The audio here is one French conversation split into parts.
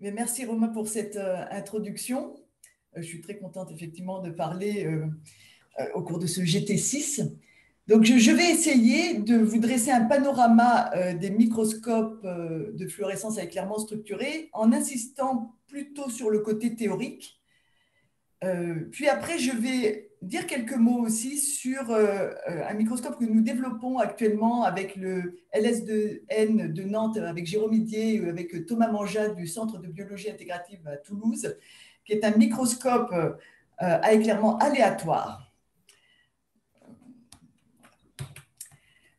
Mais merci Romain pour cette introduction. Je suis très contente effectivement de parler au cours de ce GT6. Donc je vais essayer de vous dresser un panorama des microscopes de fluorescence à éclairement structuré en insistant plutôt sur le côté théorique. Puis après, je vais dire quelques mots aussi sur un microscope que nous développons actuellement avec le LS2N de Nantes, avec Jérôme Idier, avec Thomas Manjat du Centre de biologie intégrative à Toulouse, qui est un microscope à éclairement aléatoire.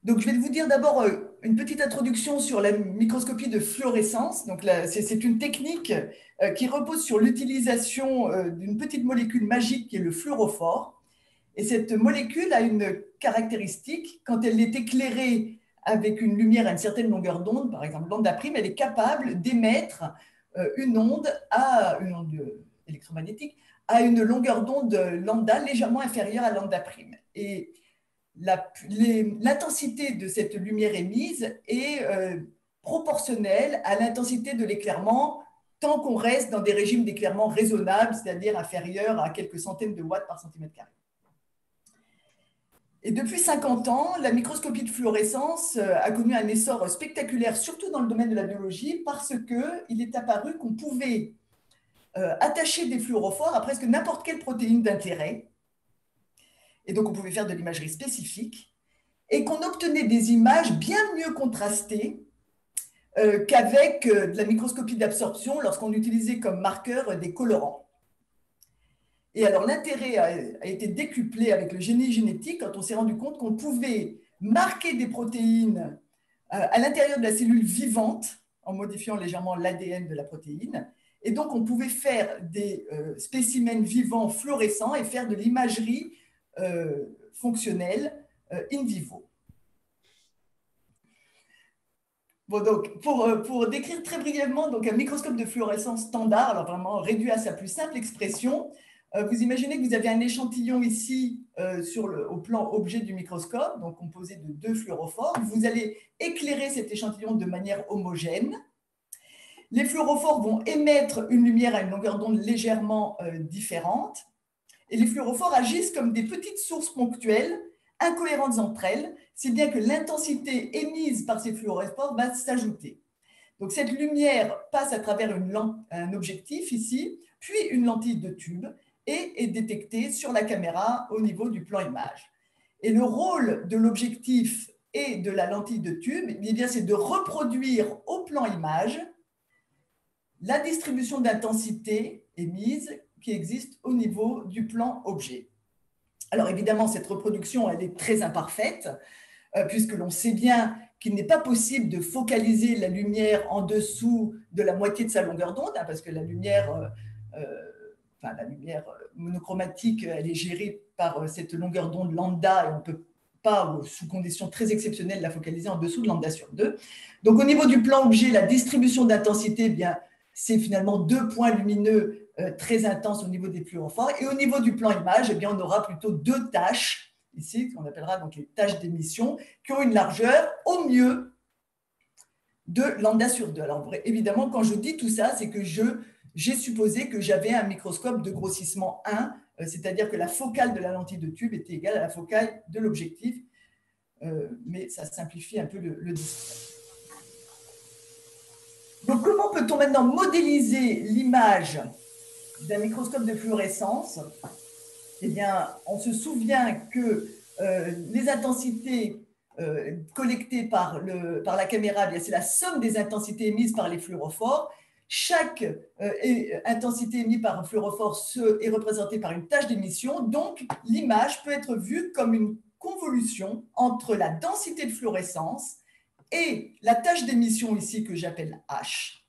Donc, je vais vous dire d'abord une petite introduction sur la microscopie de fluorescence. Donc, c'est une technique qui repose sur l'utilisation d'une petite molécule magique qui est le fluorophore. Et cette molécule a une caractéristique, quand elle est éclairée avec une lumière à une certaine longueur d'onde, par exemple lambda prime, elle est capable d'émettre une onde électromagnétique à une longueur d'onde lambda légèrement inférieure à lambda prime. Et l'intensité de cette lumière émise est proportionnelle à l'intensité de l'éclairement tant qu'on reste dans des régimes d'éclairement raisonnables, c'est-à-dire inférieurs à quelques centaines de watts par centimètre carré. Et depuis 50 ans, la microscopie de fluorescence a connu un essor spectaculaire, surtout dans le domaine de la biologie, parce qu'il est apparu qu'on pouvait attacher des fluorophores à presque n'importe quelle protéine d'intérêt. Et donc, on pouvait faire de l'imagerie spécifique et qu'on obtenait des images bien mieux contrastées qu'avec de la microscopie d'absorption lorsqu'on utilisait comme marqueur des colorants. Et alors, l'intérêt a été décuplé avec le génie génétique quand on s'est rendu compte qu'on pouvait marquer des protéines à l'intérieur de la cellule vivante en modifiant légèrement l'ADN de la protéine. Et donc, on pouvait faire des spécimens vivants fluorescents et faire de l'imagerie fonctionnelle in vivo. Bon, donc, pour décrire très brièvement donc, un microscope de fluorescence standard, alors vraiment réduit à sa plus simple expression, vous imaginez que vous avez un échantillon ici au plan objet du microscope, donc composé de 2 fluorophores. Vous allez éclairer cet échantillon de manière homogène. Les fluorophores vont émettre une lumière à une longueur d'onde légèrement différente. Et les fluorophores agissent comme des petites sources ponctuelles, incohérentes entre elles, si bien que l'intensité émise par ces fluorophores va s'ajouter. Donc cette lumière passe à travers un objectif ici, puis une lentille de tube, et est détectée sur la caméra au niveau du plan image. Et le rôle de l'objectif et de la lentille de tube, eh bien, c'est de reproduire au plan image la distribution d'intensité émise qui existe au niveau du plan objet. Alors évidemment, cette reproduction, elle est très imparfaite, puisque l'on sait bien qu'il n'est pas possible de focaliser la lumière en dessous de la moitié de sa longueur d'onde, hein, parce que la lumière monochromatique, elle est gérée par cette longueur d'onde lambda, et on ne peut pas, sous conditions très exceptionnelles, la focaliser en dessous de lambda sur 2. Donc au niveau du plan objet, la distribution d'intensité, eh bien, c'est finalement 2 points lumineux très intenses au niveau des fluorophores. Et au niveau du plan image, eh bien, on aura plutôt 2 taches, ici, qu'on appellera donc les taches d'émission, qui ont une largeur au mieux de lambda sur 2. Alors évidemment, quand je dis tout ça, c'est que j'ai supposé que j'avais un microscope de grossissement 1, c'est-à-dire que la focale de la lentille de tube était égale à la focale de l'objectif, mais ça simplifie un peu le display. Donc, comment peut-on maintenant modéliser l'image d'un microscope de fluorescence? Eh bien, on se souvient que les intensités collectées par la caméra, c'est la somme des intensités émises par les fluorophores. Chaque intensité émise par un fluorophore est représentée par une tâche d'émission. Donc, l'image peut être vue comme une convolution entre la densité de fluorescence et la tâche d'émission ici que j'appelle H.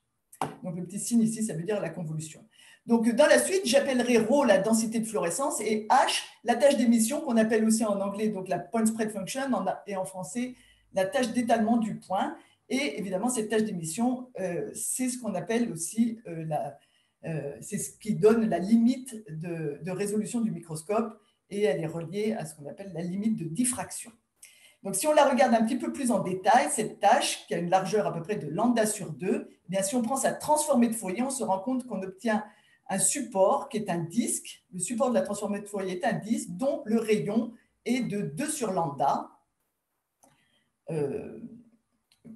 Donc le petit signe ici, ça veut dire la convolution. Donc dans la suite, j'appellerai ρ la densité de fluorescence et H la tâche d'émission qu'on appelle aussi en anglais donc la point spread function et en français la tâche d'étalement du point. Et évidemment, cette tâche d'émission, c'est ce qu'on appelle aussi c'est ce qui donne la limite de résolution du microscope et elle est reliée à ce qu'on appelle la limite de diffraction. Donc, si on la regarde un petit peu plus en détail, cette tâche, qui a une largeur à peu près de lambda sur 2, eh bien, si on prend sa transformée de Fourier, on se rend compte qu'on obtient un support qui est un disque. Le support de la transformée de Fourier est un disque dont le rayon est de 2 sur lambda.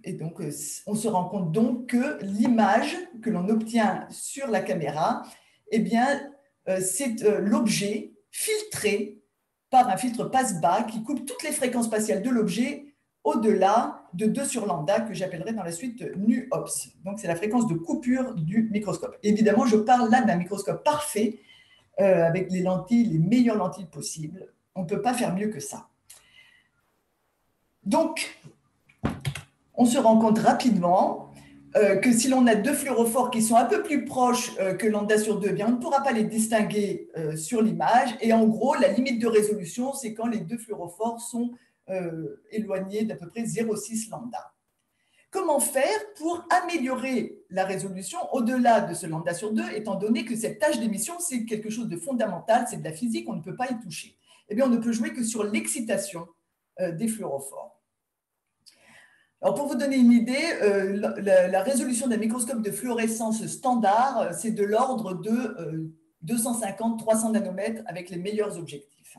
Et donc, on se rend compte donc que l'image que l'on obtient sur la caméra, eh bien, c'est l'objet filtré par un filtre passe-bas qui coupe toutes les fréquences spatiales de l'objet au-delà de 2 sur lambda, que j'appellerai dans la suite nu-ops. Donc, c'est la fréquence de coupure du microscope. Évidemment, je parle là d'un microscope parfait, avec les lentilles, les meilleures lentilles possibles. On ne peut pas faire mieux que ça. Donc, on se rend compte rapidement que si l'on a deux fluorophores qui sont un peu plus proches que lambda sur 2, bien, on ne pourra pas les distinguer sur l'image. Et en gros, la limite de résolution, c'est quand les deux fluorophores sont éloignés d'à peu près 0,6 lambda. Comment faire pour améliorer la résolution au-delà de ce lambda sur 2, étant donné que cette tâche d'émission, c'est quelque chose de fondamental, c'est de la physique, on ne peut pas y toucher. Eh bien, on ne peut jouer que sur l'excitation des fluorophores. Alors, pour vous donner une idée, la résolution d'un microscope de fluorescence standard, c'est de l'ordre de 250-300 nanomètres avec les meilleurs objectifs.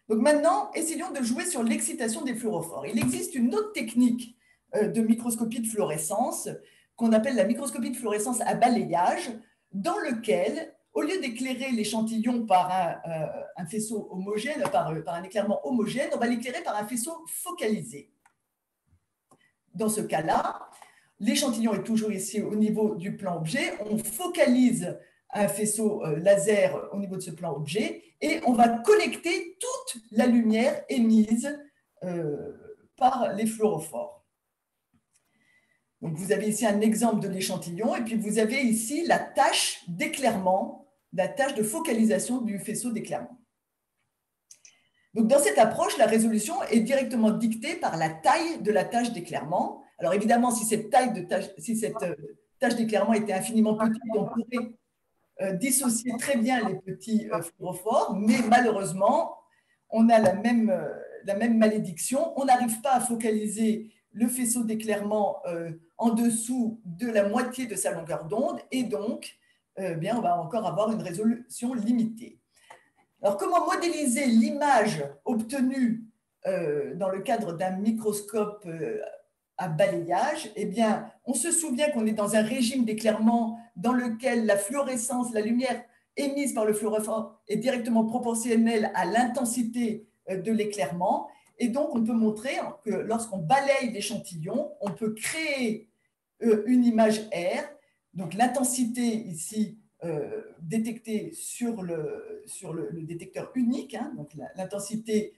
Donc maintenant, essayons de jouer sur l'excitation des fluorophores. Il existe une autre technique de microscopie de fluorescence qu'on appelle la microscopie de fluorescence à balayage, dans lequel, au lieu d'éclairer l'échantillon par un faisceau homogène, par un éclairement homogène, on va l'éclairer par un faisceau focalisé. Dans ce cas-là, l'échantillon est toujours ici au niveau du plan objet. On focalise un faisceau laser au niveau de ce plan objet et on va collecter toute la lumière émise par les fluorophores. Donc, vous avez ici un exemple de l'échantillon et puis vous avez ici la tâche d'éclairement, la tâche de focalisation du faisceau d'éclairement. Donc, dans cette approche, la résolution est directement dictée par la taille de la tâche d'éclairement. Alors, évidemment, si cette tâche d'éclairement était infiniment petite, on pourrait dissocier très bien les petits fluorophores, mais malheureusement, on a la même malédiction. On n'arrive pas à focaliser le faisceau d'éclairement en dessous de la moitié de sa longueur d'onde, et donc, bien, on va encore avoir une résolution limitée. Alors, comment modéliser l'image obtenue dans le cadre d'un microscope à balayage? Eh bien, on se souvient qu'on est dans un régime d'éclairement dans lequel la fluorescence, la lumière émise par le fluorophore est directement proportionnelle à l'intensité de l'éclairement. Et donc, on peut montrer que lorsqu'on balaye l'échantillon, on peut créer une image R. Donc, l'intensité ici, détectée sur le détecteur unique, hein, donc l'intensité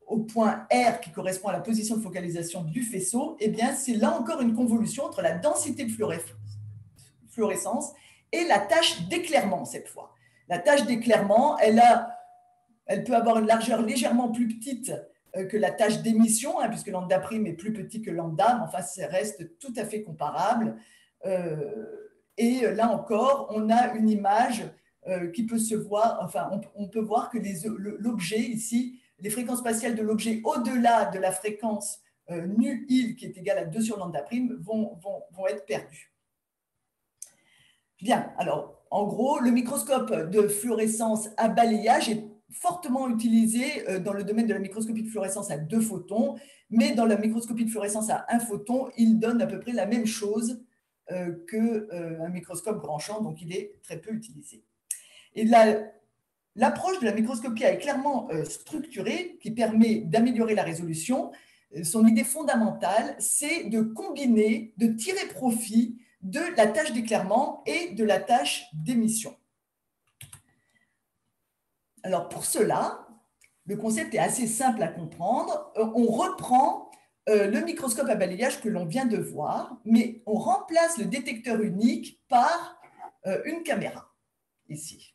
au point R qui correspond à la position de focalisation du faisceau, eh bien, c'est là encore une convolution entre la densité de fluorescence et la tâche d'éclairement cette fois. La tâche d'éclairement, elle peut avoir une largeur légèrement plus petite que la tâche d'émission, hein, puisque lambda' est plus petit que lambda, mais enfin, ça reste tout à fait comparable. Et là encore, on a une image qui peut se voir, enfin, on peut voir que l'objet ici, les fréquences spatiales de l'objet au-delà de la fréquence nu-il qui est égale à 2 sur lambda' vont être perdues. Bien, alors, en gros, le microscope de fluorescence à balayage est fortement utilisé dans le domaine de la microscopie de fluorescence à 2 photons, mais dans la microscopie de fluorescence à 1 photon, il donne à peu près la même chose qu'un microscope grand champ, donc il est très peu utilisé. Et l'approche de la microscopie à éclairement structuré, qui permet d'améliorer la résolution, son idée fondamentale, c'est de combiner, de tirer profit de la tâche d'éclairement et de la tâche d'émission. Alors pour cela, le concept est assez simple à comprendre. On reprend le microscope à balayage que l'on vient de voir, mais on remplace le détecteur unique par une caméra, ici.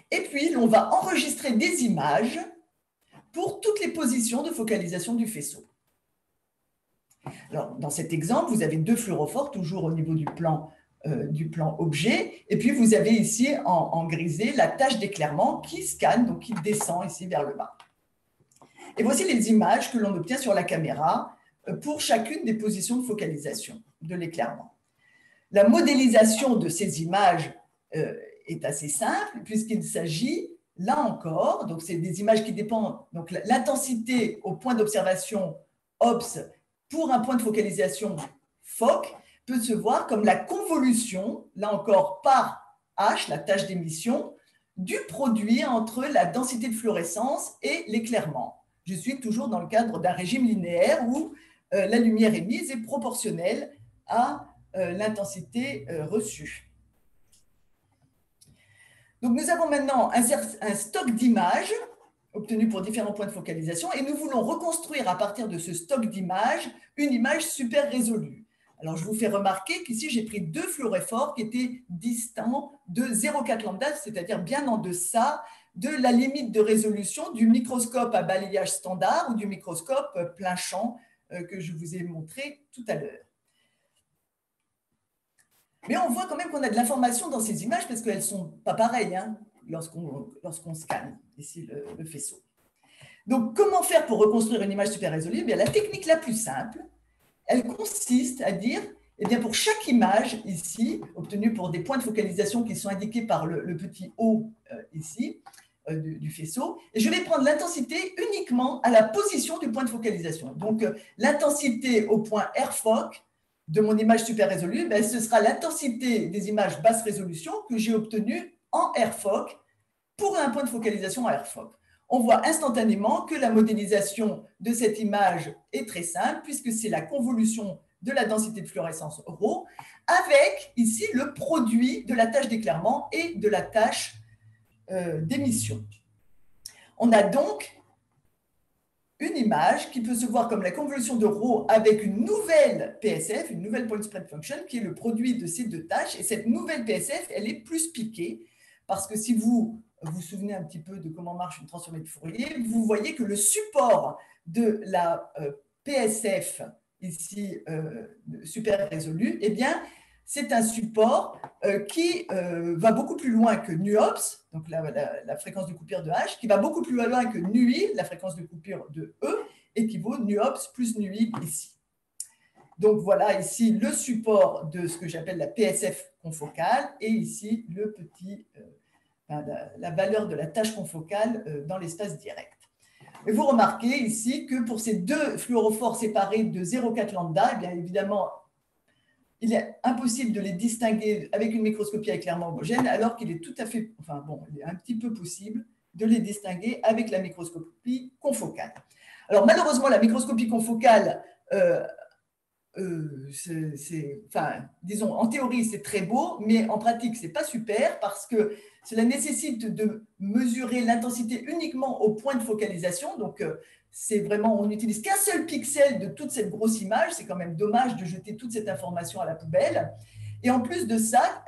Et puis, on va enregistrer des images pour toutes les positions de focalisation du faisceau. Alors, dans cet exemple, vous avez deux fluorophores, toujours au niveau du plan objet, et puis vous avez ici en grisé la tâche d'éclairement qui scanne, donc qui descend ici vers le bas. Et voici les images que l'on obtient sur la caméra pour chacune des positions de focalisation de l'éclairement. La modélisation de ces images est assez simple puisqu'il s'agit, là encore, donc c'est des images qui dépendent, donc l'intensité au point d'observation OBS pour un point de focalisation FOC peut se voir comme la convolution, là encore par H, la tâche d'émission, du produit entre la densité de fluorescence et l'éclairement. Je suis toujours dans le cadre d'un régime linéaire où la lumière émise est proportionnelle à l'intensité reçue. Donc, nous avons maintenant un stock d'images obtenues pour différents points de focalisation et nous voulons reconstruire à partir de ce stock d'images une image super résolue. Alors, je vous fais remarquer qu'ici, j'ai pris deux fluoréphores qui étaient distants de 0,4 lambda, c'est-à-dire bien en deçà de la limite de résolution du microscope à balayage standard ou du microscope plein champ que je vous ai montré tout à l'heure. Mais on voit quand même qu'on a de l'information dans ces images parce qu'elles ne sont pas pareilles hein, lorsqu'on scanne ici le faisceau. Donc, comment faire pour reconstruire une image super résolue? Eh bien, la technique la plus simple, elle consiste à dire, eh bien, pour chaque image ici, obtenue pour des points de focalisation qui sont indiqués par le petit O ici, du faisceau, et je vais prendre l'intensité uniquement à la position du point de focalisation. Donc, l'intensité au point RFOC de mon image super résolue, ben, ce sera l'intensité des images basse résolution que j'ai obtenues en RFOC pour un point de focalisation à RFOC. On voit instantanément que la modélisation de cette image est très simple puisque c'est la convolution de la densité de fluorescence ρ avec ici le produit de la tâche d'éclairement et de la tâche d'émission. On a donc une image qui peut se voir comme la convolution de ρ avec une nouvelle PSF, une nouvelle point spread function, qui est le produit de ces deux tâches. Et cette nouvelle PSF, elle est plus piquée, parce que si vous vous souvenez un petit peu de comment marche une transformée de Fourier, vous voyez que le support de la PSF, ici, super résolue, eh bien, c'est un support qui va beaucoup plus loin que NUOPS, donc la fréquence de coupure de H, qui va beaucoup plus loin que NUI, la fréquence de coupure de E, et qui vaut NUOPS plus NUI ici. Donc voilà ici le support de ce que j'appelle la PSF confocale, et ici le petit, la valeur de la tâche confocale dans l'espace direct. Et vous remarquez ici que pour ces deux fluorophores séparés de 0,4 lambda, eh bien évidemment, il est impossible de les distinguer avec une microscopie à éclairement homogène, alors qu'il est tout à fait, enfin bon, il est un petit peu possible de les distinguer avec la microscopie confocale. Alors malheureusement, la microscopie confocale, enfin, disons, en théorie, c'est très beau, mais en pratique, ce n'est pas super parce que cela nécessite de mesurer l'intensité uniquement au point de focalisation. Donc, c'est vraiment, on n'utilise qu'un seul pixel de toute cette grosse image. C'est quand même dommage de jeter toute cette information à la poubelle. Et en plus de ça,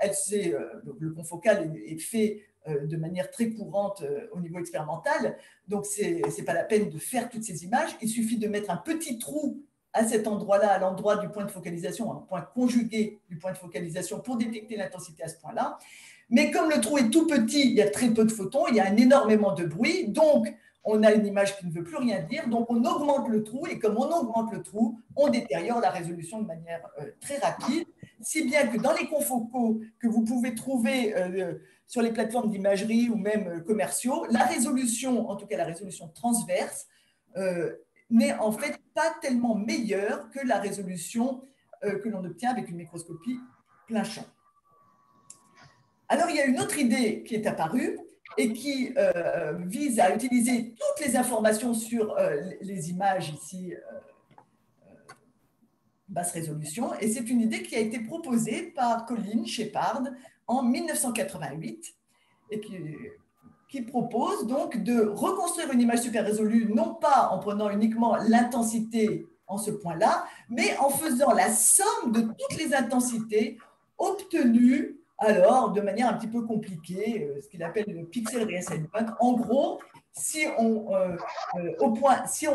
le confocal est fait de manière très courante au niveau expérimental. Donc, ce n'est pas la peine de faire toutes ces images. Il suffit de mettre un petit trou à cet endroit-là, à l'endroit du point de focalisation, un point conjugué du point de focalisation pour détecter l'intensité à ce point-là. Mais comme le trou est tout petit, il y a très peu de photons, il y a énormément de bruit, donc on a une image qui ne veut plus rien dire, donc on augmente le trou, et comme on augmente le trou, on détériore la résolution de manière très rapide, si bien que dans les confocaux que vous pouvez trouver sur les plateformes d'imagerie ou même commerciaux, la résolution, en tout cas la résolution transverse, n'est en fait pas tellement meilleure que la résolution que l'on obtient avec une microscopie plein champ. Alors, il y a une autre idée qui est apparue et qui vise à utiliser toutes les informations sur les images ici, basse résolution, et c'est une idée qui a été proposée par Colin Shepard en 1988 et qui propose donc de reconstruire une image super résolue, non pas en prenant uniquement l'intensité en ce point-là, mais en faisant la somme de toutes les intensités obtenues alors de manière un petit peu compliquée, ce qu'il appelle le pixel reassignment. En gros, si on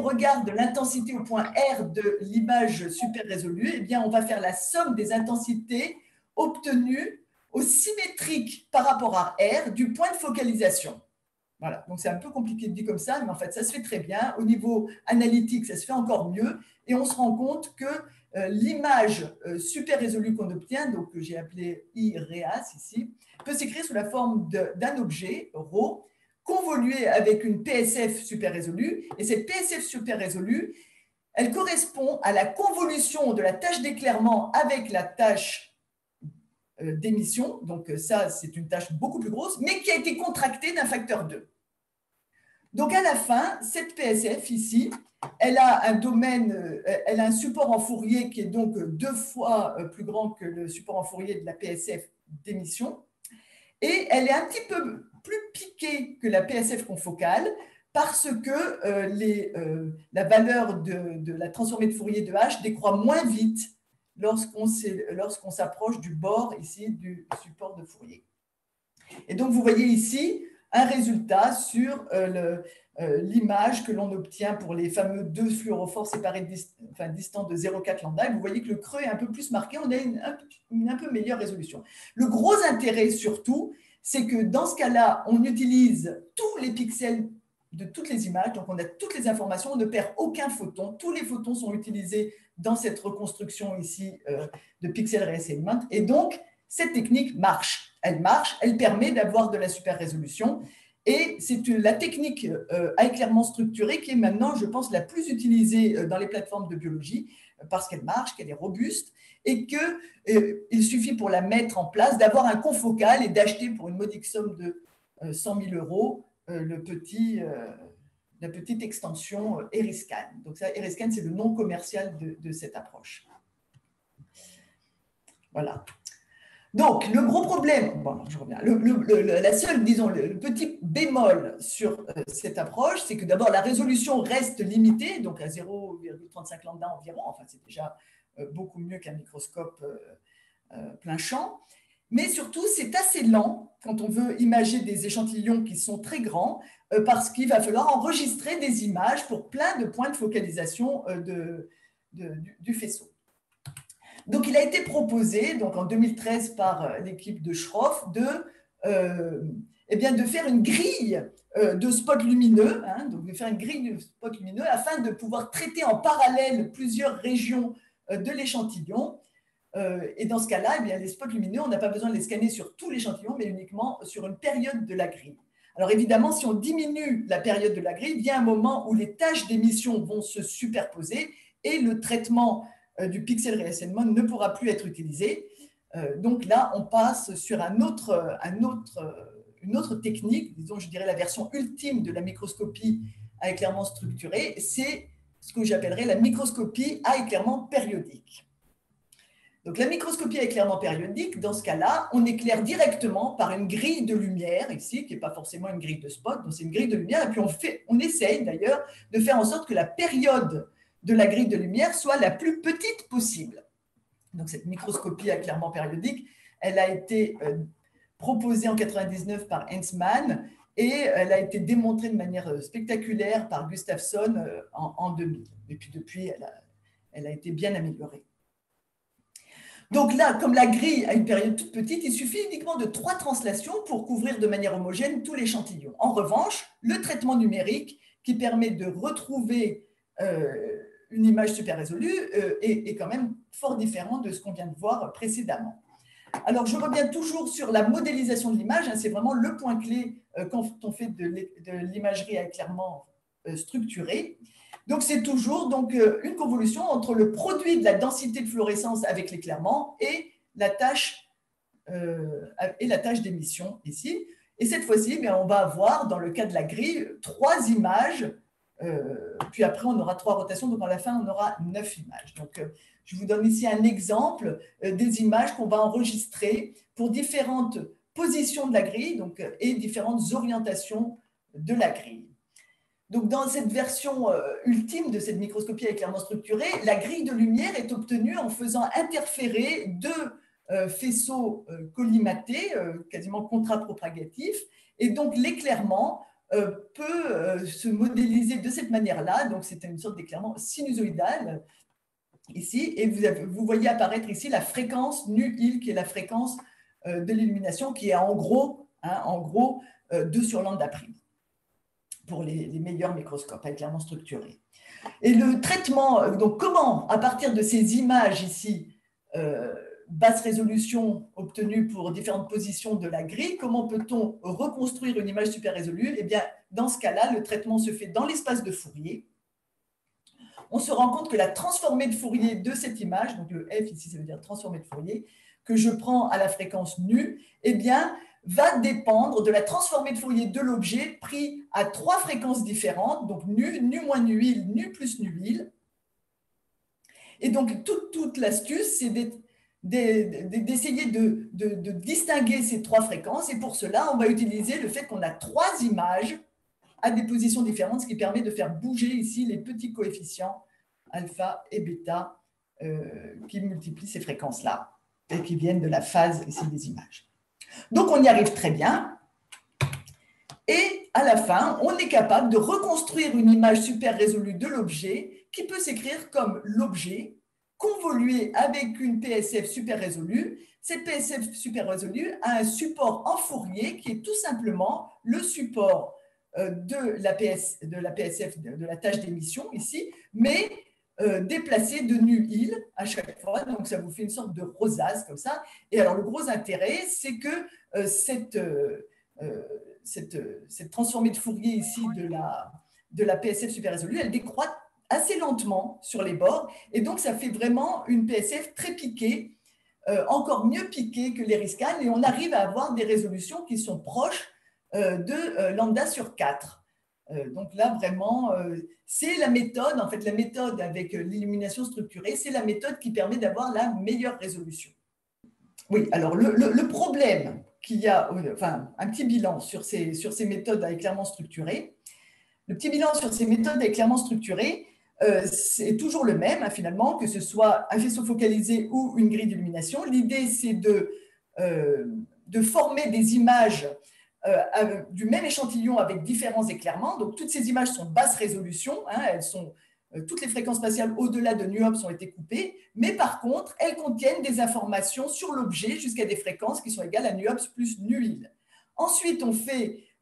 regarde l'intensité au point R de l'image super résolue, eh bien, on va faire la somme des intensités obtenues au symétrique par rapport à R du point de focalisation. Voilà, donc c'est un peu compliqué de dire comme ça, mais en fait, ça se fait très bien. Au niveau analytique, ça se fait encore mieux. Et on se rend compte que l'image super résolue qu'on obtient, donc que j'ai appelée IREAS ici, peut s'écrire sous la forme d'un objet, RAW, convolué avec une PSF super résolue. Et cette PSF super résolue, elle correspond à la convolution de la tâche d'éclairement avec la tâche d'émission. Donc ça, c'est une tâche beaucoup plus grosse, mais qui a été contractée d'un facteur 2. Donc à la fin, cette PSF ici, elle a un domaine, elle a un support en Fourier qui est donc 2 fois plus grand que le support en Fourier de la PSF d'émission. Et elle est un petit peu plus piquée que la PSF confocale parce que la valeur de la transformée de Fourier de H décroît moins vite lorsqu'on s'approche du bord ici du support de Fourier. Et donc, vous voyez ici un résultat sur l'image que l'on obtient pour les fameux 2 fluorophores séparés distants de 0,4 lambda. Et vous voyez que le creux est un peu plus marqué, on a une un peu meilleure résolution. Le gros intérêt surtout, c'est que dans ce cas-là, on utilise tous les pixels de toutes les images, donc on a toutes les informations, on ne perd aucun photon, tous les photons sont utilisés dans cette reconstruction ici de pixel reassignment, et donc cette technique marche, elle permet d'avoir de la super résolution, et c'est la technique à éclairement structuré qui est maintenant, je pense, la plus utilisée dans les plateformes de biologie, parce qu'elle marche, qu'elle est robuste, et qu'il suffit pour la mettre en place d'avoir un confocal et d'acheter pour une modique somme de 100 000 € la petite extension Eriscan. Donc ça, Eriscan, c'est le nom commercial de cette approche. Voilà. Donc, le gros problème, bon, je reviens, la seule, disons, le petit bémol sur cette approche, c'est que d'abord, la résolution reste limitée, donc à 0,35 lambda environ, enfin, c'est déjà beaucoup mieux qu'un microscope plein champ. Mais surtout, c'est assez lent quand on veut imager des échantillons qui sont très grands, parce qu'il va falloir enregistrer des images pour plein de points de focalisation du faisceau. Donc, il a été proposé, donc en 2013 par l'équipe de Schroff, eh bien, de faire une grille de spots lumineux, donc de faire une grille de spots lumineux afin de pouvoir traiter en parallèle plusieurs régions de l'échantillon. Et dans ce cas-là, eh bien, les spots lumineux, on n'a pas besoin de les scanner sur tout l'échantillon, mais uniquement sur une période de la grille. Alors évidemment, si on diminue la période de la grille, vient un moment où les tâches d'émission vont se superposer et le traitement du pixel reassignment ne pourra plus être utilisé. Donc là, on passe sur une autre technique, disons, je dirais la version ultime de la microscopie à éclairement structuré, c'est ce que j'appellerais la microscopie à éclairement périodique. Donc, la microscopie à éclairement périodique, dans ce cas-là, on éclaire directement par une grille de lumière, ici, qui n'est pas forcément une grille de spot, donc c'est une grille de lumière, et puis on essaye d'ailleurs de faire en sorte que la période de la grille de lumière soit la plus petite possible. Donc, cette microscopie à éclairement périodique, elle a été proposée en 1999 par Hensman, et elle a été démontrée de manière spectaculaire par Gustafsson en 2000. Et puis depuis, elle a été bien améliorée. Donc là, comme la grille a une période toute petite, il suffit uniquement de 3 translations pour couvrir de manière homogène tout l'échantillon. En revanche, le traitement numérique qui permet de retrouver une image super résolue est quand même fort différent de ce qu'on vient de voir précédemment. Alors, je reviens toujours sur la modélisation de l'image. C'est vraiment le point clé quand on fait de l'imagerie à éclairement structurée. Donc, c'est toujours une convolution entre le produit de la densité de fluorescence avec l'éclairement et la tâche d'émission ici. Et cette fois-ci, on va avoir, dans le cas de la grille, 3 images. Puis après, on aura 3 rotations. Donc, à la fin, on aura 9 images. Donc, je vous donne ici un exemple des images qu'on va enregistrer pour différentes positions de la grille et différentes orientations de la grille. Donc, dans cette version ultime de cette microscopie à éclairement structuré, la grille de lumière est obtenue en faisant interférer 2 faisceaux collimatés, quasiment contrapropagatifs. Et donc, l'éclairement peut se modéliser de cette manière-là. Donc, c'est une sorte d'éclairement sinusoïdal ici. Et vous voyez apparaître ici la fréquence nu-il, qui est la fréquence de l'illumination, qui est en gros 2 sur lambda prime. pour les meilleurs microscopes, clairement structurés. Et le traitement, donc comment, à partir de ces images ici, basse résolution obtenue pour différentes positions de la grille, comment peut-on reconstruire une image super résolue? Eh bien, dans ce cas-là, le traitement se fait dans l'espace de Fourier. On se rend compte que la transformée de Fourier de cette image, donc le F ici, ça veut dire transformée de Fourier, que je prends à la fréquence nu, eh bien, va dépendre de la transformée de Fourier de l'objet pris à 3 fréquences différentes, donc nu, nu moins nu-il, nu plus nu-il. Et donc, toute l'astuce, c'est d'essayer de distinguer ces 3 fréquences. Et pour cela, on va utiliser le fait qu'on a 3 images à des positions différentes, ce qui permet de faire bouger ici les petits coefficients alpha et bêta qui multiplient ces fréquences-là et qui viennent de la phase ici des images. Donc, on y arrive très bien. Et à la fin, on est capable de reconstruire une image super résolue de l'objet qui peut s'écrire comme l'objet convolué avec une PSF super résolue. Cette PSF super résolue a un support en Fourier qui est tout simplement le support de la PSF, de la tâche d'émission ici, mais déplacé de nu-il à chaque fois. Donc, ça vous fait une sorte de rosace comme ça. Et alors, le gros intérêt, c'est que cette transformée de Fourier ici de la PSF super résolue, elle décroît assez lentement sur les bords. Et donc, ça fait vraiment une PSF très piquée, encore mieux piquée que les Riscan. Et on arrive à avoir des résolutions qui sont proches de lambda sur 4. Donc là, vraiment, c'est la méthode, en fait, la méthode avec l'illumination structurée, c'est la méthode qui permet d'avoir la meilleure résolution. Oui, alors le problème qu'il y a, enfin, un petit bilan sur ces méthodes à éclairement structuré. Le petit bilan sur ces méthodes à éclairement structuré, c'est toujours le même, hein, finalement, que ce soit un faisceau focalisé ou une grille d'illumination. L'idée, c'est de former des images du même échantillon avec différents éclairements. Donc, toutes ces images sont basse résolution, hein, elles sont, toutes les fréquences spatiales au-delà de nu-ops ont été coupées, mais par contre, elles contiennent des informations sur l'objet jusqu'à des fréquences qui sont égales à nu-ops plus nu-il. Ensuite,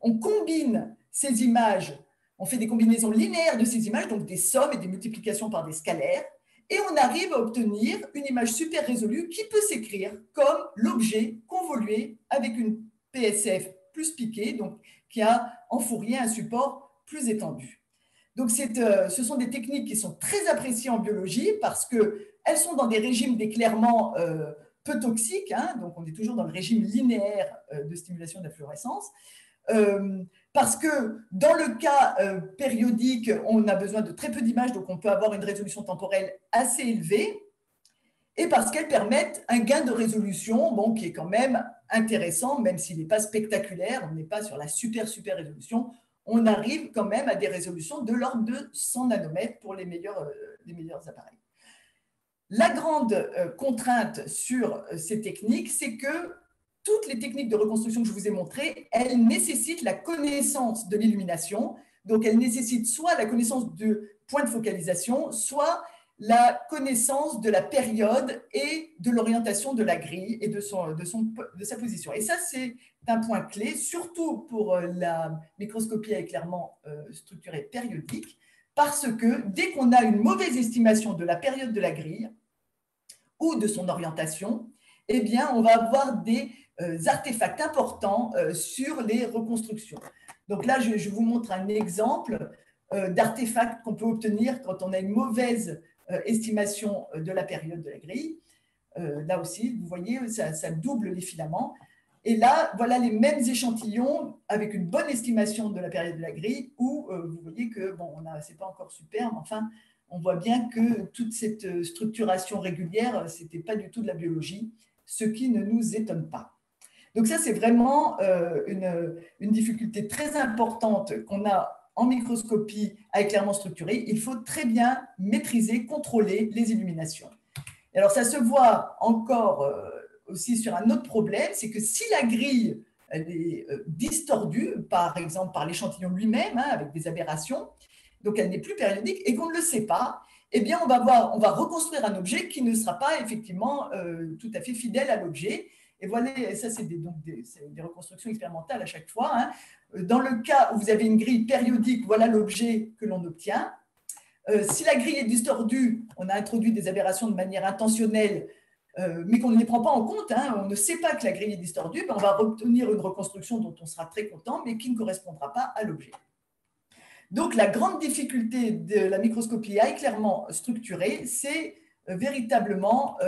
on combine ces images, on fait des combinaisons linéaires de ces images, donc des sommes et des multiplications par des scalaires, et on arrive à obtenir une image super résolue qui peut s'écrire comme l'objet convolué avec une PSF plus piquée, donc qui a en Fourier un support plus étendu. Donc, ce sont des techniques qui sont très appréciées en biologie parce qu'elles sont dans des régimes d'éclairement peu toxiques, hein, donc on est toujours dans le régime linéaire de stimulation de la fluorescence. Parce que dans le cas périodique, on a besoin de très peu d'images, donc on peut avoir une résolution temporelle assez élevée, et parce qu'elles permettent un gain de résolution bon, qui est quand même intéressant, même s'il n'est pas spectaculaire, on n'est pas sur la super résolution, on arrive quand même à des résolutions de l'ordre de 100 nanomètres pour les meilleurs appareils. La grande contrainte sur ces techniques, c'est que toutes les techniques de reconstruction que je vous ai montrées, elles nécessitent la connaissance de l'illumination. Donc, elles nécessitent soit la connaissance du point de focalisation, soit la connaissance de la période et de l'orientation de la grille et de sa position. Et ça, c'est un point clé, surtout pour la microscopie à éclairement structuré périodique, parce que dès qu'on a une mauvaise estimation de la période de la grille ou de son orientation, eh bien, on va avoir des artefacts importants sur les reconstructions. Donc là, je vous montre un exemple d'artefacts qu'on peut obtenir quand on a une mauvaise estimation de la période de la grille. Là aussi, vous voyez, ça double les filaments. Et là, voilà les mêmes échantillons avec une bonne estimation de la période de la grille où vous voyez que, bon, ce n'est pas encore super, mais enfin, on voit bien que toute cette structuration régulière, ce n'était pas du tout de la biologie, ce qui ne nous étonne pas. Donc ça, c'est vraiment une difficulté très importante qu'on a en microscopie à éclairement structuré. Il faut très bien maîtriser, contrôler les illuminations. Et alors, ça se voit encore aussi sur un autre problème, c'est que si la grille elle est distordue, par exemple par l'échantillon lui-même, hein, avec des aberrations, donc elle n'est plus périodique et qu'on ne le sait pas, eh bien on va reconstruire un objet qui ne sera pas effectivement tout à fait fidèle à l'objet. Et voilà, et ça, c'est des reconstructions expérimentales à chaque fois. Hein. Dans le cas où vous avez une grille périodique, voilà l'objet que l'on obtient. Si la grille est distordue, on a introduit des aberrations de manière intentionnelle, mais qu'on ne les prend pas en compte, hein, on ne sait pas que la grille est distordue, ben on va obtenir une reconstruction dont on sera très content, mais qui ne correspondra pas à l'objet. Donc, la grande difficulté de la microscopie clairement structurée, c'est véritablement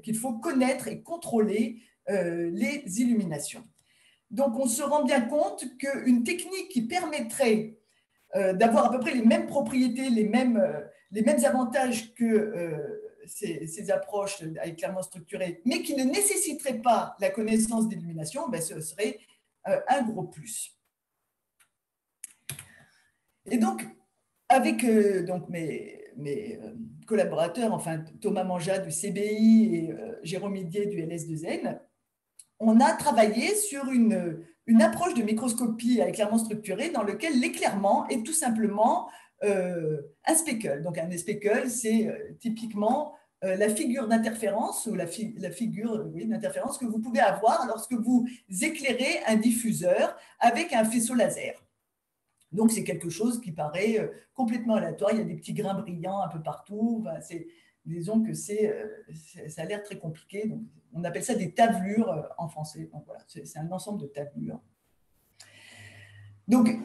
qu'il faut connaître et contrôler les illuminations. Donc, on se rend bien compte qu'une technique qui permettrait d'avoir à peu près les mêmes propriétés, les mêmes avantages que ces approches clairement structurées, mais qui ne nécessiterait pas la connaissance d'illumination, ben, ce serait un gros plus. Et donc, avec donc mes collaborateurs, enfin Thomas Manja du CBI et Jérôme Idier du LS2N, on a travaillé sur une approche de microscopie éclairement structurée dans laquelle l'éclairement est tout simplement un speckle. Donc un speckle, c'est typiquement la figure d'interférence ou la figure d'interférence que vous pouvez avoir lorsque vous éclairez un diffuseur avec un faisceau laser. Donc, c'est quelque chose qui paraît complètement aléatoire. Il y a des petits grains brillants un peu partout. Enfin, disons que ça a l'air très compliqué. Donc, on appelle ça des tablures en français. Donc, voilà, c'est un ensemble de tablures. Donc,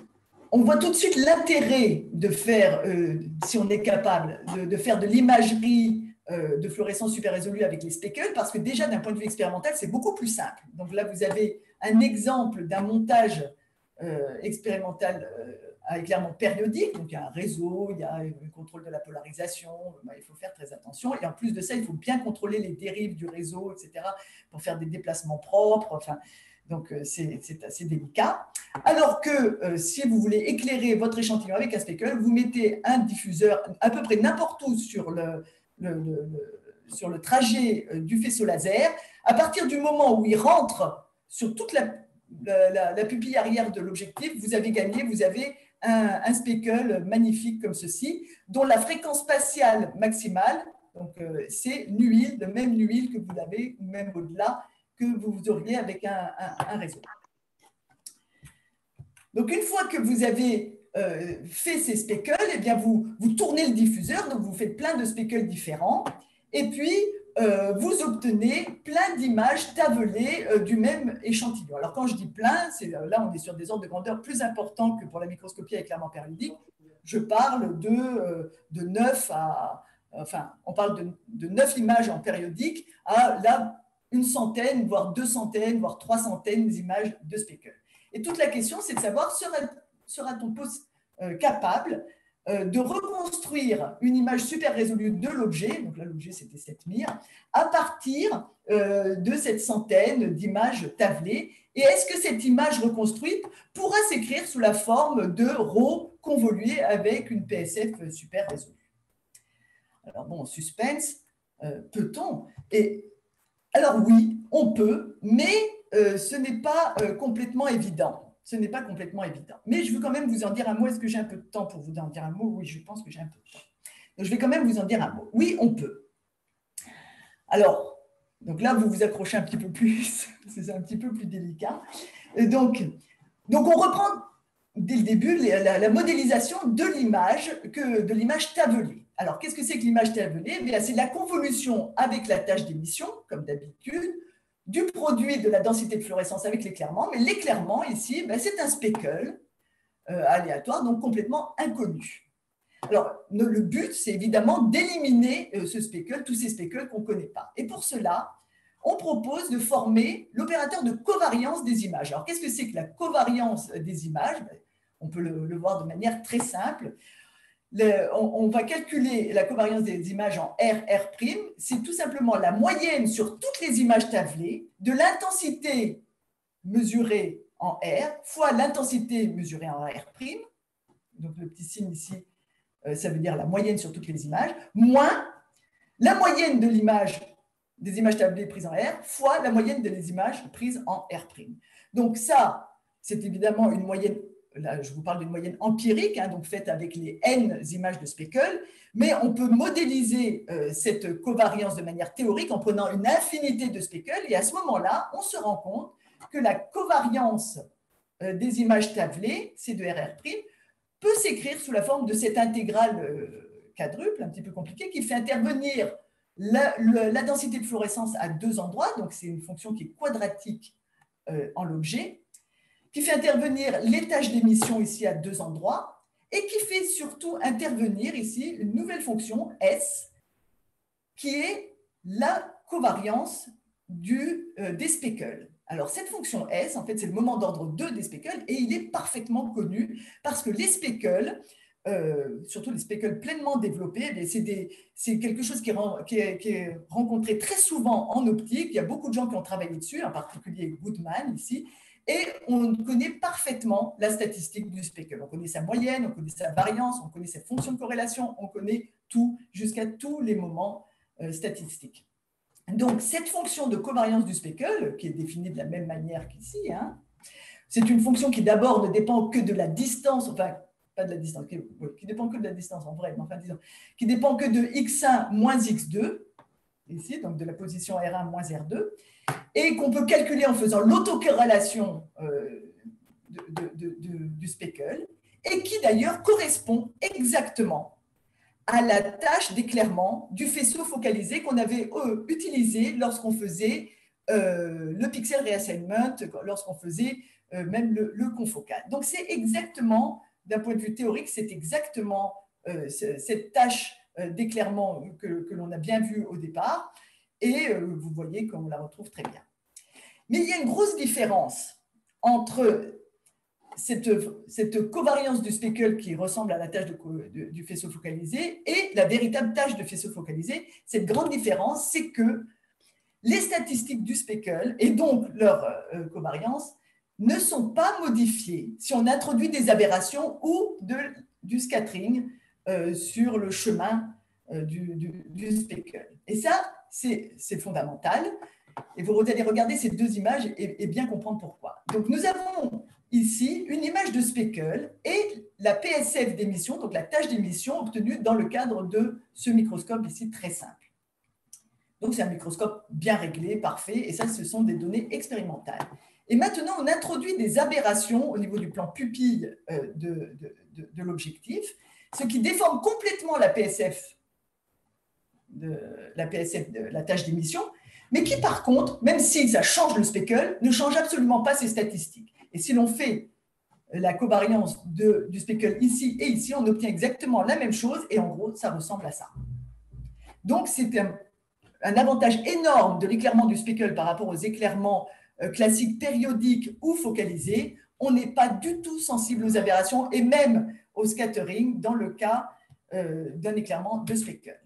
on voit tout de suite l'intérêt de faire, si on est capable, de faire de l'imagerie de fluorescence super résolue avec les speckles, parce que déjà, d'un point de vue expérimental, c'est beaucoup plus simple. Donc là, vous avez un exemple d'un montage expérimental éclairement périodique, donc il y a un réseau, il y a le contrôle de la polarisation, il faut faire très attention, et en plus de ça, il faut bien contrôler les dérives du réseau, etc., pour faire des déplacements propres, enfin, donc c'est assez délicat. Alors que si vous voulez éclairer votre échantillon avec un speckle, vous mettez un diffuseur à peu près n'importe où sur le trajet du faisceau laser. À partir du moment où il rentre sur toute la pupille arrière de l'objectif, vous avez gagné, vous avez un speckle magnifique comme ceci, dont la fréquence spatiale maximale, donc c'est nuil, de même nuil que vous avez, ou même au-delà, que vous auriez avec un réseau. Donc une fois que vous avez fait ces speckles, eh bien vous tournez le diffuseur, donc vous faites plein de speckles différents, et puis vous obtenez plein d'images tavelées du même échantillon. Alors, quand je dis plein, là, on est sur des ordres de grandeur plus importants que pour la microscopie éclairement périodique. Je parle de 9 à... Enfin, on parle de 9 images en périodique à là, une centaine, voire 2 centaines, voire 3 centaines d'images de speckles. Et toute la question, c'est de savoir, sera-t-on capable de reconstruire une image super résolue de l'objet, donc là l'objet c'était cette mire, à partir de cette centaine d'images tablées. Et est-ce que cette image reconstruite pourra s'écrire sous la forme de ρ convolué avec une PSF super résolue? Alors bon, suspense, peut-on? Et alors oui, on peut, mais ce n'est pas complètement évident. Ce n'est pas complètement évident. Mais je veux quand même vous en dire un mot. Est-ce que j'ai un peu de temps pour vous en dire un mot? Oui, je pense que j'ai un peu de temps. Donc, je vais quand même vous en dire un mot. Oui, on peut. Alors, donc là, vous vous accrochez un petit peu plus. C'est un petit peu plus délicat. Donc on reprend dès le début la modélisation de l'image tablée. Alors, qu'est-ce que c'est que l'image tablée? C'est la convolution avec la tâche d'émission, comme d'habitude, du produit de la densité de fluorescence avec l'éclairement, mais l'éclairement ici, c'est un speckle aléatoire, donc complètement inconnu. Alors, le but, c'est évidemment d'éliminer ce speckle, tous ces speckles qu'on ne connaît pas. Et pour cela, on propose de former l'opérateur de covariance des images. Alors, qu'est-ce que c'est que la covariance des images? On peut le voir de manière très simple. On va calculer la covariance des images en R'. C'est tout simplement la moyenne sur toutes les images tablées de l'intensité mesurée en R fois l'intensité mesurée en R'. Donc, le petit signe ici, ça veut dire la moyenne sur toutes les images, moins la moyenne de des images tablées prises en R fois la moyenne des images prises en R'. Donc, ça, c'est évidemment une moyenne là, je vous parle d'une moyenne empirique, hein, donc faite avec les n images de speckle, mais on peut modéliser cette covariance de manière théorique en prenant une infinité de speckles, et à ce moment-là, on se rend compte que la covariance des images tablées, C de RR', peut s'écrire sous la forme de cette intégrale quadruple, un petit peu compliquée, qui fait intervenir la densité de fluorescence à 2 endroits, donc c'est une fonction qui est quadratique en l'objet, qui fait intervenir les tâches d'émission ici à 2 endroits, et qui fait surtout intervenir ici une nouvelle fonction S, qui est la covariance des speckles. Alors, cette fonction S, en fait, c'est le moment d'ordre 2 des speckles, et il est parfaitement connu parce que les speckles, surtout les speckles pleinement développés, c'est quelque chose qui est rencontré très souvent en optique. Il y a beaucoup de gens qui ont travaillé dessus, en particulier Goodman ici, et on connaît parfaitement la statistique du speckle. On connaît sa moyenne, on connaît sa variance, on connaît sa fonction de corrélation, on connaît tout, jusqu'à tous les moments statistiques. Donc, cette fonction de covariance du speckle, qui est définie de la même manière qu'ici, hein, c'est une fonction qui d'abord ne dépend que de la distance, enfin, pas de la distance, qui dépend que de la distance en vrai, mais enfin, disons, qui dépend que de x1 moins x2, ici, donc de la position R1 moins R2, et qu'on peut calculer en faisant l'autocorrélation du speckle, et qui d'ailleurs correspond exactement à la tâche d'éclairement du faisceau focalisé qu'on avait utilisé lorsqu'on faisait le pixel reassignment, lorsqu'on faisait même le confocal. Donc, c'est exactement, d'un point de vue théorique, c'est exactement cette tâche d'éclairement que l'on a bien vue au départ, et vous voyez qu'on la retrouve très bien. Mais il y a une grosse différence entre cette covariance du speckle qui ressemble à la tâche du faisceau focalisé et la véritable tâche de faisceau focalisé. Cette grande différence, c'est que les statistiques du speckle et donc leur covariance ne sont pas modifiées si on introduit des aberrations ou du scattering sur le chemin du speckle. Et ça, c'est fondamental. Et vous allez regarder ces deux images et bien comprendre pourquoi. Donc, nous avons ici une image de speckle et la PSF d'émission, donc la tâche d'émission obtenue dans le cadre de ce microscope ici très simple. Donc, c'est un microscope bien réglé, parfait, et ça, ce sont des données expérimentales. Et maintenant, on introduit des aberrations au niveau du plan pupille de l'objectif, ce qui déforme complètement la PSF de la tâche d'émission, mais qui, par contre, même si ça change le speckle, ne change absolument pas ses statistiques. Et si l'on fait la covariance du speckle ici et ici, on obtient exactement la même chose, et en gros, ça ressemble à ça. Donc, c'est un avantage énorme de l'éclairement du speckle par rapport aux éclairements classiques périodiques ou focalisés. On n'est pas du tout sensible aux aberrations et même au scattering dans le cas d'un éclairement de speckle.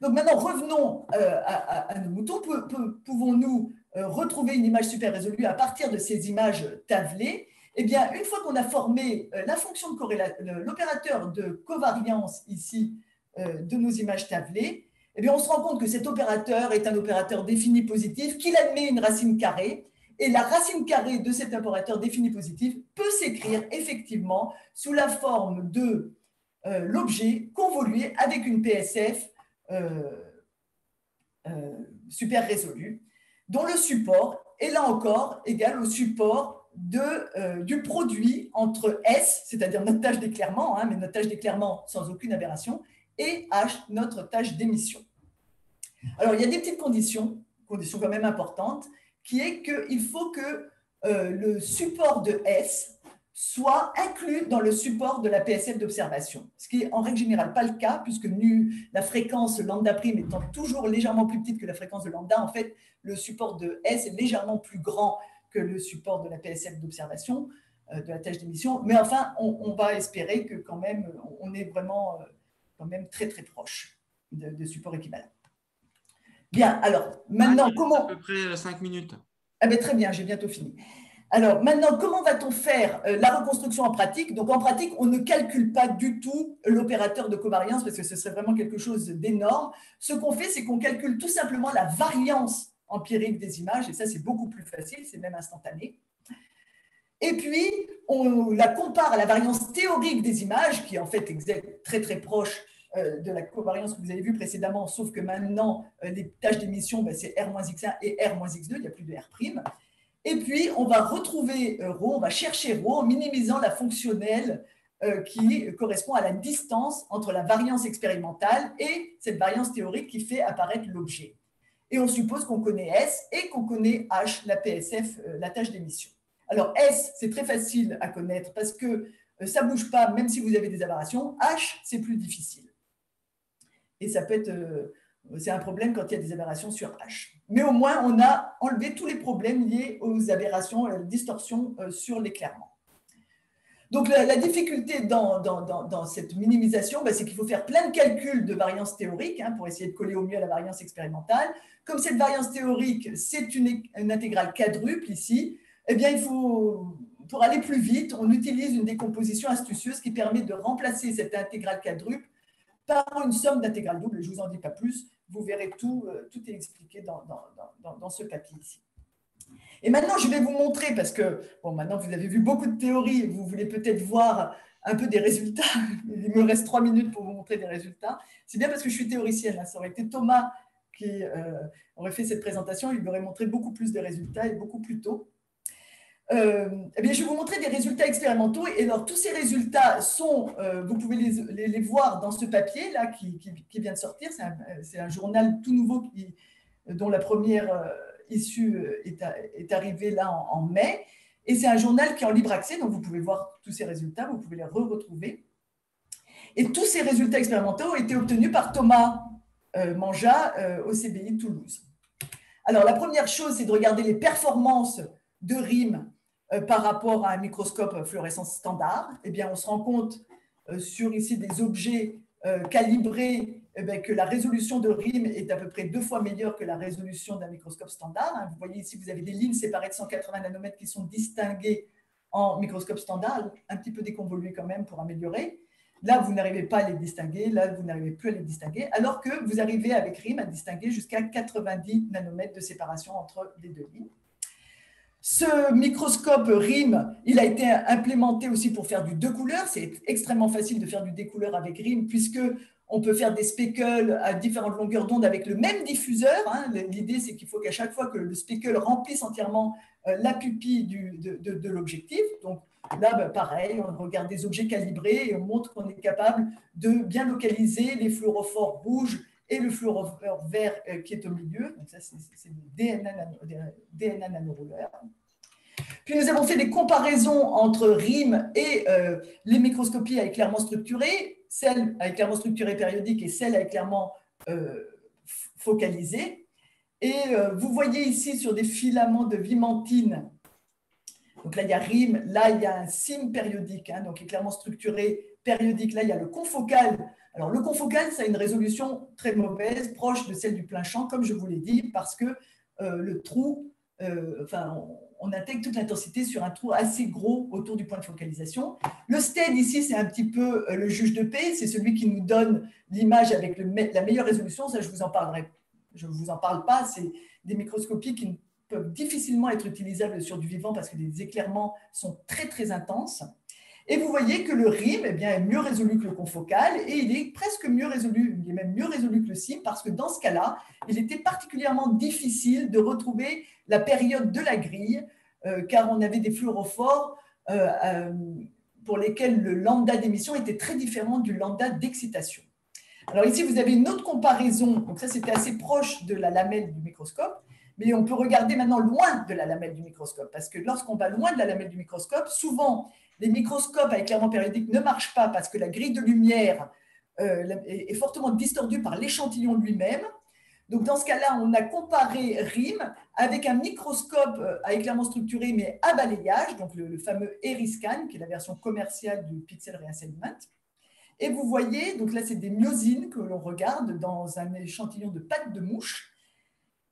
Donc maintenant, revenons à nos moutons. Pouvons-nous retrouver une image super résolue à partir de ces images tablées? Eh bien, une fois qu'on a formé la fonction de corrélation, l'opérateur de covariance ici de nos images tablées, eh bien, on se rend compte que cet opérateur est un opérateur défini positif, qu'il admet une racine carrée, et la racine carrée de cet opérateur défini positif peut s'écrire effectivement sous la forme de l'objet convolué avec une PSF super résolue, dont le support est là encore égal au support du produit entre S, c'est-à-dire notre tâche d'éclairement, hein, mais notre tâche d'éclairement sans aucune aberration, et H, notre tâche d'émission. Alors, il y a des petites conditions quand même importantes, qui est qu'il faut que le support de S soit inclus dans le support de la PSF d'observation, ce qui est en règle générale pas le cas, puisque la fréquence lambda prime étant toujours légèrement plus petite que la fréquence de lambda, en fait, le support de S est légèrement plus grand que le support de la PSF d'observation, de la tâche d'émission, mais enfin, on va espérer que quand même, on est vraiment quand même très très proche de supports équivalents. Bien, alors, maintenant, comment… À peu près 5 minutes. Ah ben, très bien, j'ai bientôt fini. Alors, maintenant, comment va-t-on faire la reconstruction en pratique? Donc, en pratique, on ne calcule pas du tout l'opérateur de covariance parce que ce serait vraiment quelque chose d'énorme. Ce qu'on fait, c'est qu'on calcule tout simplement la variance empirique des images, et ça, c'est beaucoup plus facile, c'est même instantané. Et puis, on la compare à la variance théorique des images, qui est en fait très très proche de la covariance que vous avez vue précédemment, sauf que maintenant, les tâches d'émission, ben, c'est R-X1 et R-X2, il n'y a plus de R'. Et puis, on va retrouver ρ, on va chercher ρ en minimisant la fonctionnelle qui correspond à la distance entre la variance expérimentale et cette variance théorique qui fait apparaître l'objet. Et on suppose qu'on connaît S et qu'on connaît H, la PSF, la tâche d'émission. Alors S, c'est très facile à connaître parce que ça ne bouge pas même si vous avez des aberrations. H, c'est plus difficile. Et ça peut être, c'est un problème quand il y a des aberrations sur H. Mais au moins, on a enlevé tous les problèmes liés aux aberrations, à la distorsion sur l'éclairement. Donc, la difficulté dans cette minimisation, ben, c'est qu'il faut faire plein de calculs de variance théorique pour essayer de coller au mieux à la variance expérimentale. Comme cette variance théorique, c'est une intégrale quadruple ici, eh bien, il faut, pour aller plus vite, on utilise une décomposition astucieuse qui permet de remplacer cette intégrale quadruple par une somme d'intégrales doubles. Je ne vous en dis pas plus, vous verrez tout est expliqué dans ce papier ici. Et maintenant, je vais vous montrer, parce que bon, maintenant vous avez vu beaucoup de théories, vous voulez peut-être voir un peu des résultats. Il me reste 3 minutes pour vous montrer des résultats. C'est bien parce que je suis théoricienne. Ça aurait été Thomas qui aurait fait cette présentation, il aurait montré beaucoup plus de résultats et beaucoup plus tôt. Eh bien, je vais vous montrer des résultats expérimentaux. Et alors, tous ces résultats sont, vous pouvez les voir dans ce papier là qui vient de sortir. C'est un journal tout nouveau dont la première issue est arrivée là en mai. Et c'est un journal qui est en libre accès, donc vous pouvez voir tous ces résultats, vous pouvez les retrouver. Et tous ces résultats expérimentaux ont été obtenus par Thomas Manja au CBI de Toulouse. Alors, la première chose, c'est de regarder les performances de RIM par rapport à un microscope fluorescence standard. Eh bien, on se rend compte sur ici des objets calibrés que la résolution de RIM est à peu près 2 fois meilleure que la résolution d'un microscope standard. Vous voyez ici, vous avez des lignes séparées de 180 nanomètres qui sont distinguées en microscope standard, un petit peu déconvoluées quand même pour améliorer. Là, vous n'arrivez pas à les distinguer, là, vous n'arrivez plus à les distinguer, alors que vous arrivez avec RIM à distinguer jusqu'à 90 nanomètres de séparation entre les deux lignes. Ce microscope RIM, il a été implémenté aussi pour faire du 2 couleurs. C'est extrêmement facile de faire du découleur avec RIM puisque on peut faire des speckles à différentes longueurs d'onde avec le même diffuseur. L'idée, c'est qu'il faut qu'à chaque fois que le speckle remplisse entièrement la pupille de l'objectif. Donc là, pareil, on regarde des objets calibrés et on montre qu'on est capable de bien localiser les fluorophores rouges et le fluorophore vert qui est au milieu. Donc ça, c'est des DNA nanorouleurs. Puis nous avons fait des comparaisons entre RIM et les microscopies à éclairement structuré, celles à éclairement structuré périodique et celles à éclairement focalisé. Et vous voyez ici sur des filaments de vimentine, donc là il y a RIM, là il y a un SIM périodique, donc éclairement structuré périodique, là il y a le confocal. Alors le confocal, ça a une résolution très mauvaise, proche de celle du plein champ, comme je vous l'ai dit, parce que le trou, on intègre toute l'intensité sur un trou assez gros autour du point de focalisation. Le STED ici, c'est un petit peu le juge de paix, c'est celui qui nous donne l'image avec la meilleure résolution. Ça, je vous en parlerai. Je ne vous en parle pas, c'est des microscopies qui peuvent difficilement être utilisables sur du vivant parce que les éclairements sont très, très intenses. Et vous voyez que le RIM est mieux résolu que le confocal et il est presque mieux résolu, il est même mieux résolu que le SIM parce que dans ce cas-là, il était particulièrement difficile de retrouver la période de la grille car on avait des fluorophores pour lesquels le lambda d'émission était très différent du lambda d'excitation. Alors ici, vous avez une autre comparaison, donc ça c'était assez proche de la lamelle du microscope, mais on peut regarder maintenant loin de la lamelle du microscope parce que lorsqu'on va loin de la lamelle du microscope, souvent, les microscopes à éclairement périodique ne marchent pas parce que la grille de lumière est fortement distordue par l'échantillon lui-même. Donc, dans ce cas-là, on a comparé RIM avec un microscope à éclairement structuré, mais à balayage, donc le fameux Eriscan, qui est la version commerciale du Pixel Reassignment. Et vous voyez, donc là, c'est des myosines que l'on regarde dans un échantillon de pattes de mouche.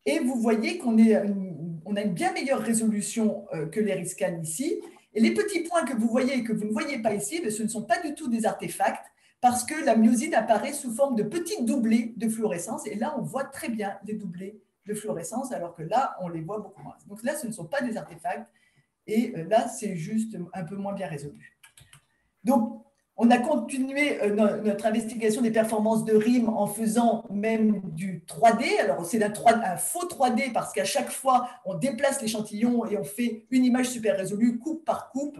Et vous voyez qu'on a une bien meilleure résolution que l'Eriscan ici. Et les petits points que vous voyez et que vous ne voyez pas ici, ce ne sont pas du tout des artefacts parce que la myosine apparaît sous forme de petits doublés de fluorescence. Et là, on voit très bien les doublés de fluorescence, alors que là, on les voit beaucoup moins. Donc là, ce ne sont pas des artefacts et là, c'est juste un peu moins bien résolu. Donc, on a continué notre investigation des performances de RIM en faisant même du 3D. Alors, c'est un faux 3D parce qu'à chaque fois, on déplace l'échantillon et on fait une image super résolue, coupe par coupe.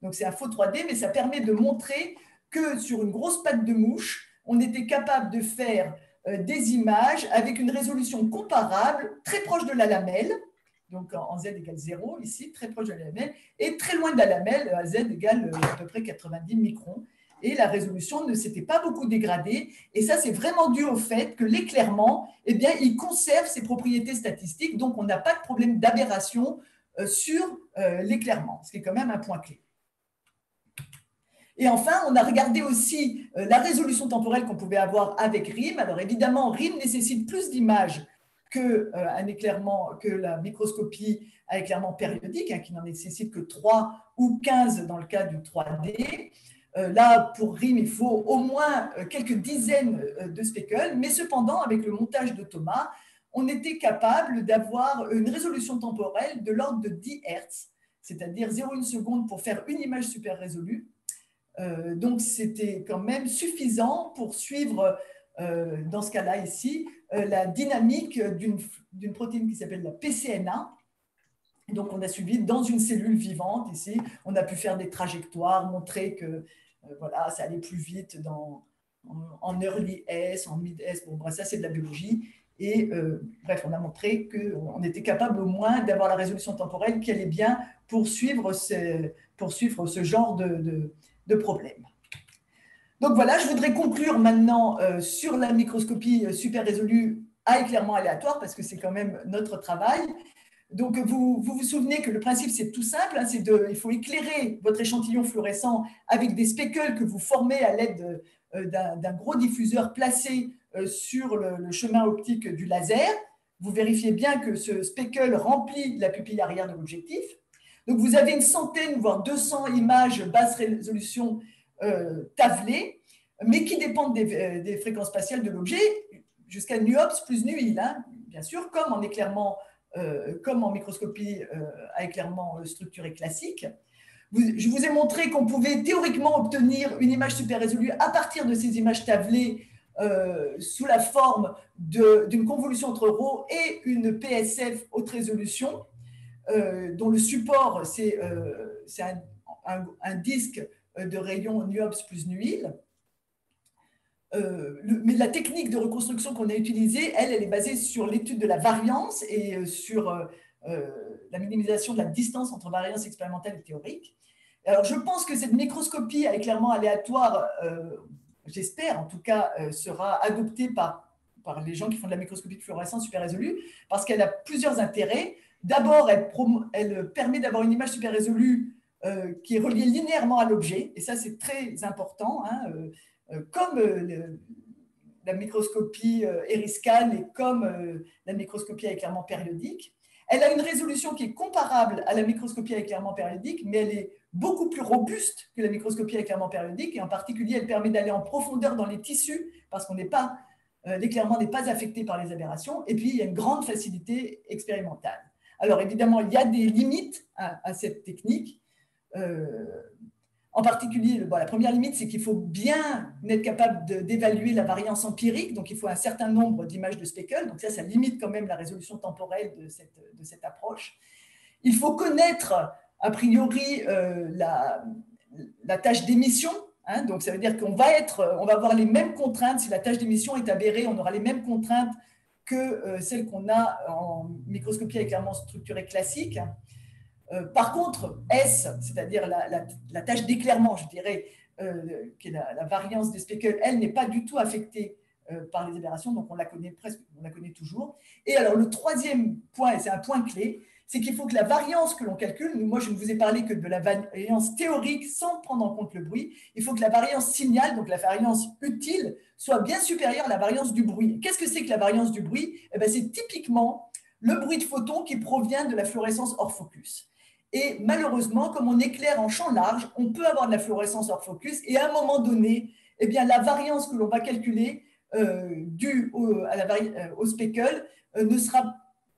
Donc, c'est un faux 3D, mais ça permet de montrer que sur une grosse patte de mouche, on était capable de faire des images avec une résolution comparable, très proche de la lamelle, donc en Z égale 0, ici, très proche de la lamelle, et très loin de la lamelle, à Z égale à peu près 90 microns. Et la résolution ne s'était pas beaucoup dégradée. Et ça, c'est vraiment dû au fait que l'éclairement, eh bien, il conserve ses propriétés statistiques, donc on n'a pas de problème d'aberration sur l'éclairement, ce qui est quand même un point clé. Et enfin, on a regardé aussi la résolution temporelle qu'on pouvait avoir avec RIM. Alors évidemment, RIM nécessite plus d'images que la microscopie à éclairement périodique, hein, qui n'en nécessite que 3 ou 15 dans le cas du 3D. Là, pour RIM, il faut au moins quelques dizaines de speckles, mais cependant, avec le montage de Thomas, on était capable d'avoir une résolution temporelle de l'ordre de 10 Hz, c'est-à-dire 0,1 seconde pour faire une image super résolue. Donc, c'était quand même suffisant pour suivre, dans ce cas-là ici, la dynamique d'une protéine qui s'appelle la PCNA. Donc, on a suivi dans une cellule vivante ici. On a pu faire des trajectoires, montrer que voilà, ça allait plus vite en early S, en mid S. Bon, bref, ça, c'est de la biologie. Et bref, on a montré qu'on était capable au moins d'avoir la résolution temporelle qui allait bien pour suivre ce genre de problème. Donc voilà, je voudrais conclure maintenant sur la microscopie super résolue à éclairement aléatoire parce que c'est quand même notre travail. Donc vous souvenez que le principe c'est tout simple, hein, il faut éclairer votre échantillon fluorescent avec des speckles que vous formez à l'aide d'un gros diffuseur placé sur le chemin optique du laser. Vous vérifiez bien que ce speckle remplit la pupille arrière de l'objectif. Donc, vous avez une centaine, voire 200 images basse résolution tavelées, mais qui dépendent des fréquences spatiales de l'objet, jusqu'à NUOPS plus NUIL, hein, bien sûr, comme en microscopie à éclairement structuré classique. Je vous ai montré qu'on pouvait théoriquement obtenir une image super résolue à partir de ces images tablées sous la forme d'une convolution entre ρ et une PSF haute résolution, dont le support, c'est un disque de rayon NUOPS plus NUIL. Mais la technique de reconstruction qu'on a utilisée, elle est basée sur l'étude de la variance et sur la minimisation de la distance entre variance expérimentale et théorique. Alors, je pense que cette microscopie à éclairement aléatoire, j'espère en tout cas, sera adoptée par les gens qui font de la microscopie de fluorescence super résolue, parce qu'elle a plusieurs intérêts. D'abord, elle permet d'avoir une image super résolue qui est reliée linéairement à l'objet, et ça, c'est très important, hein, comme la microscopie Eriscan et comme la microscopie à éclairement périodique. Elle a une résolution qui est comparable à la microscopie à éclairement périodique, mais elle est beaucoup plus robuste que la microscopie à éclairement périodique, et en particulier, elle permet d'aller en profondeur dans les tissus, parce qu'on l'éclairement n'est pas affecté par les aberrations, et puis il y a une grande facilité expérimentale. Alors évidemment, il y a des limites à cette technique. En particulier, la première limite, c'est qu'il faut bien être capable d'évaluer la variance empirique, donc il faut un certain nombre d'images de speckles, donc ça limite quand même la résolution temporelle de cette approche. Il faut connaître, a priori, la tâche d'émission, hein, donc ça veut dire qu'on va avoir les mêmes contraintes. Si la tâche d'émission est avérée, on aura les mêmes contraintes que celles qu'on a en microscopie à éclairement structuré classique. Par contre, S, c'est-à-dire la tâche d'éclairement, je dirais, qui est la variance des speckles, elle n'est pas du tout affectée par les aberrations, donc on la connaît toujours. Et alors le troisième point, et c'est un point clé, c'est qu'il faut que la variance que l'on calcule, moi je ne vous ai parlé que de la variance théorique sans prendre en compte le bruit, il faut que la variance signal, donc la variance utile, soit bien supérieure à la variance du bruit. Qu'est-ce que c'est que la variance du bruit? Eh bien, c'est typiquement le bruit de photon qui provient de la fluorescence hors focus. Et malheureusement, comme on éclaire en champ large, on peut avoir de la fluorescence hors focus, et à un moment donné, eh bien, la variance que l'on va calculer due au speckle ne sera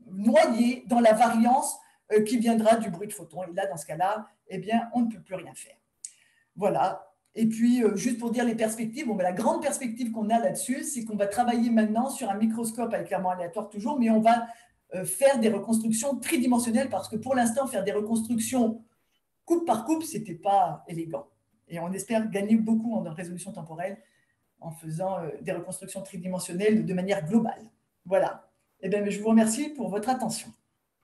noyée dans la variance qui viendra du bruit de photons. Et là, dans ce cas-là, eh bien, on ne peut plus rien faire. Voilà. Et puis, juste pour dire les perspectives, bon, ben, la grande perspective qu'on a là-dessus, c'est qu'on va travailler maintenant sur un microscope à éclairement aléatoire toujours, mais on va faire des reconstructions tridimensionnelles parce que pour l'instant, faire des reconstructions coupe par coupe, ce n'était pas élégant. Et on espère gagner beaucoup en résolution temporelle en faisant des reconstructions tridimensionnelles de manière globale. Voilà. Eh bien, je vous remercie pour votre attention.